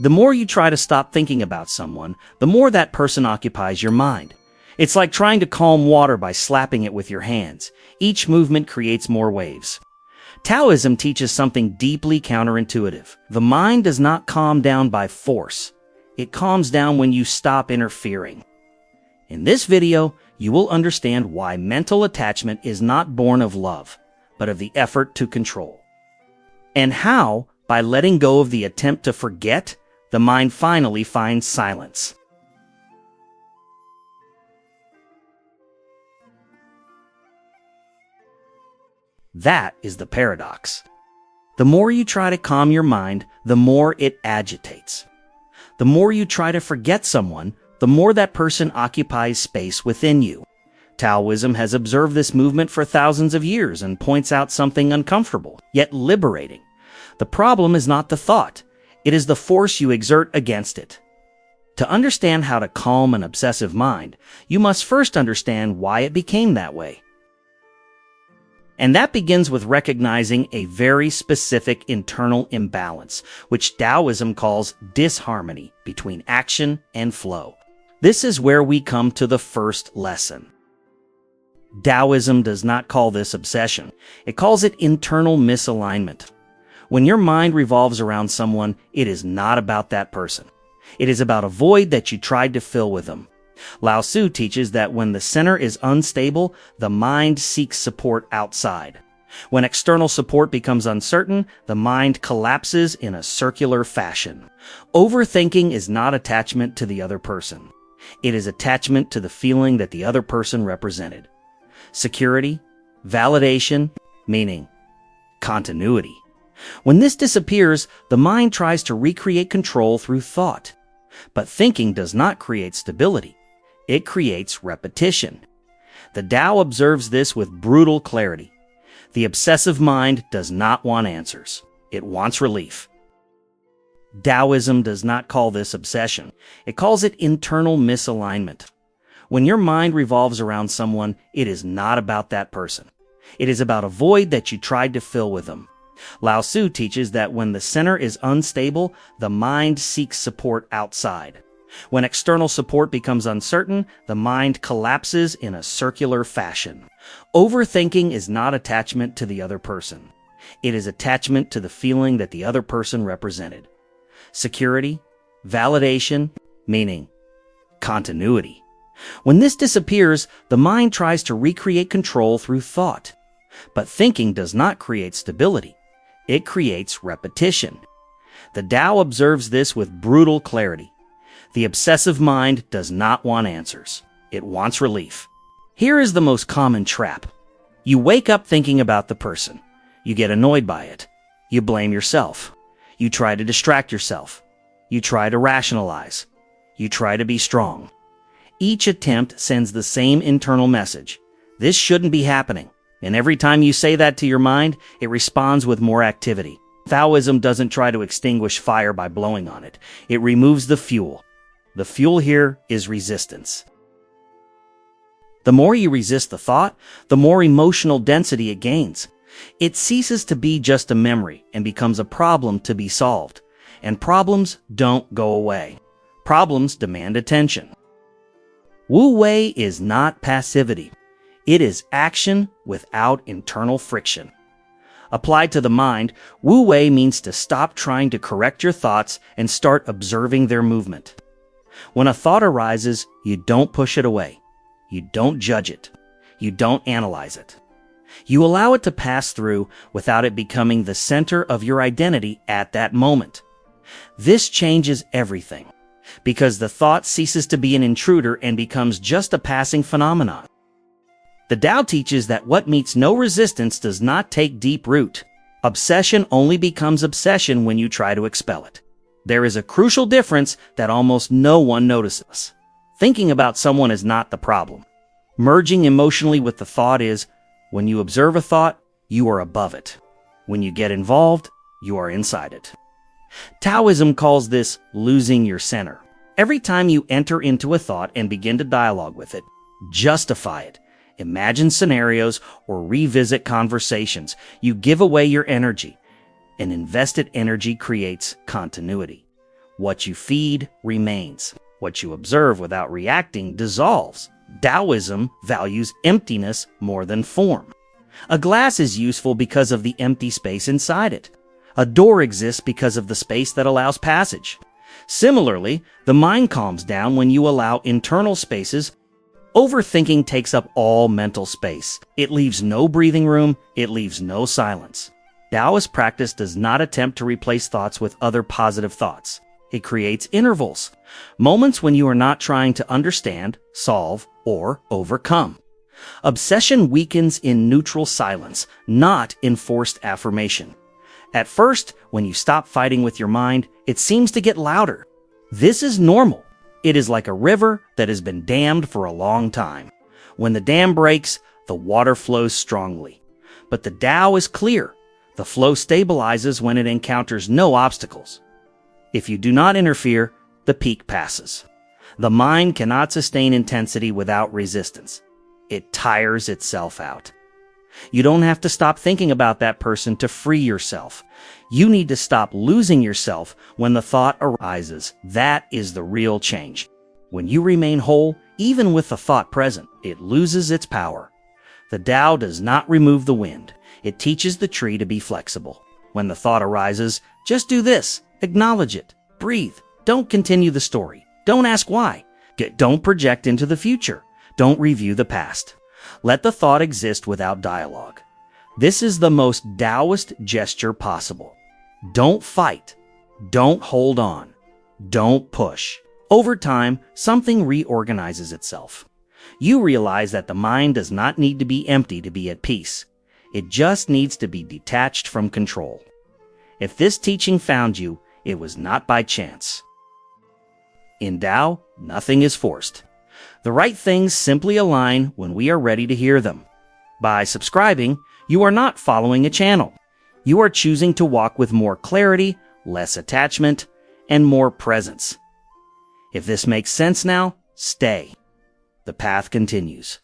The more you try to stop thinking about someone, the more that person occupies your mind. It's like trying to calm water by slapping it with your hands. Each movement creates more waves. Taoism teaches something deeply counterintuitive. The mind does not calm down by force. It calms down when you stop interfering. In this video, you will understand why mental attachment is not born of love, but of the effort to control. And how, by letting go of the attempt to forget, the mind finally finds silence. That is the paradox. The more you try to calm your mind, the more it agitates. The more you try to forget someone, the more that person occupies space within you. Taoism has observed this movement for thousands of years and points out something uncomfortable, yet liberating. The problem is not the thought. It is the force you exert against it. To understand how to calm an obsessive mind, you must first understand why it became that way. And that begins with recognizing a very specific internal imbalance, which Taoism calls disharmony between action and flow. This is where we come to the first lesson. Taoism does not call this obsession. It calls it internal misalignment. When your mind revolves around someone, it is not about that person. It is about a void that you tried to fill with them. Lao Tzu teaches that when the center is unstable, the mind seeks support outside. When external support becomes uncertain, the mind collapses in a circular fashion. Overthinking is not attachment to the other person. It is attachment to the feeling that the other person represented. Security, validation, meaning, continuity. When this disappears, the mind tries to recreate control through thought. But thinking does not create stability. It creates repetition. The Tao observes this with brutal clarity. The obsessive mind does not want answers. It wants relief. Taoism does not call this obsession. It calls it internal misalignment. When your mind revolves around someone, it is not about that person. It is about a void that you tried to fill with them. Lao Tzu teaches that when the center is unstable, the mind seeks support outside. When external support becomes uncertain, the mind collapses in a circular fashion. Overthinking is not attachment to the other person. It is attachment to the feeling that the other person represented. Security, validation, meaning, continuity. When this disappears, the mind tries to recreate control through thought. But thinking does not create stability. It creates repetition. The Tao observes this with brutal clarity. The obsessive mind does not want answers. It wants relief. Here is the most common trap. You wake up thinking about the person. You get annoyed by it. You blame yourself. You try to distract yourself. You try to rationalize. You try to be strong. Each attempt sends the same internal message. This shouldn't be happening. And every time you say that to your mind, it responds with more activity. Taoism doesn't try to extinguish fire by blowing on it. It removes the fuel. The fuel here is resistance. The more you resist the thought, the more emotional density it gains. It ceases to be just a memory and becomes a problem to be solved. And problems don't go away. Problems demand attention. Wu Wei is not passivity. It is action without internal friction. Applied to the mind, Wu Wei means to stop trying to correct your thoughts and start observing their movement. When a thought arises, you don't push it away. You don't judge it. You don't analyze it. You allow it to pass through without it becoming the center of your identity at that moment. This changes everything, because the thought ceases to be an intruder and becomes just a passing phenomenon. The Tao teaches that what meets no resistance does not take deep root. Obsession only becomes obsession when you try to expel it. There is a crucial difference that almost no one notices. Thinking about someone is not the problem. Merging emotionally with the thought is, when you observe a thought, you are above it. When you get involved, you are inside it. Taoism calls this losing your center. Every time you enter into a thought and begin to dialogue with it, justify it, imagine scenarios, or revisit conversations, you give away your energy. And invested energy creates continuity. What you feed remains. What you observe without reacting dissolves. Taoism values emptiness more than form. A glass is useful because of the empty space inside it. A door exists because of the space that allows passage. Similarly, the mind calms down when you allow internal spaces. Overthinking takes up all mental space. It leaves no breathing room. It leaves no silence. Taoist practice does not attempt to replace thoughts with other positive thoughts. It creates intervals, moments when you are not trying to understand, solve, or overcome. Obsession weakens in neutral silence, not in forced affirmation. At first, when you stop fighting with your mind, it seems to get louder. This is normal. It is like a river that has been dammed for a long time. When the dam breaks, the water flows strongly. But the Tao is clear. The flow stabilizes when it encounters no obstacles. If you do not interfere, the peak passes. The mind cannot sustain intensity without resistance. It tires itself out. You don't have to stop thinking about that person to free yourself. You need to stop losing yourself when the thought arises. That is the real change. When you remain whole, even with the thought present, it loses its power. The Tao does not remove the wind. It teaches the tree to be flexible. When the thought arises, just do this. Acknowledge it. Breathe. Don't continue the story. Don't ask why. Don't project into the future. Don't review the past. Let the thought exist without dialogue. This is the most Taoist gesture possible. Don't fight. Don't hold on. Don't push. Over time, something reorganizes itself. You realize that the mind does not need to be empty to be at peace. It just needs to be detached from control. If this teaching found you, it was not by chance. In Tao, nothing is forced. The right things simply align when we are ready to hear them. By subscribing, you are not following a channel. You are choosing to walk with more clarity, less attachment, and more presence. If this makes sense now, stay. The path continues.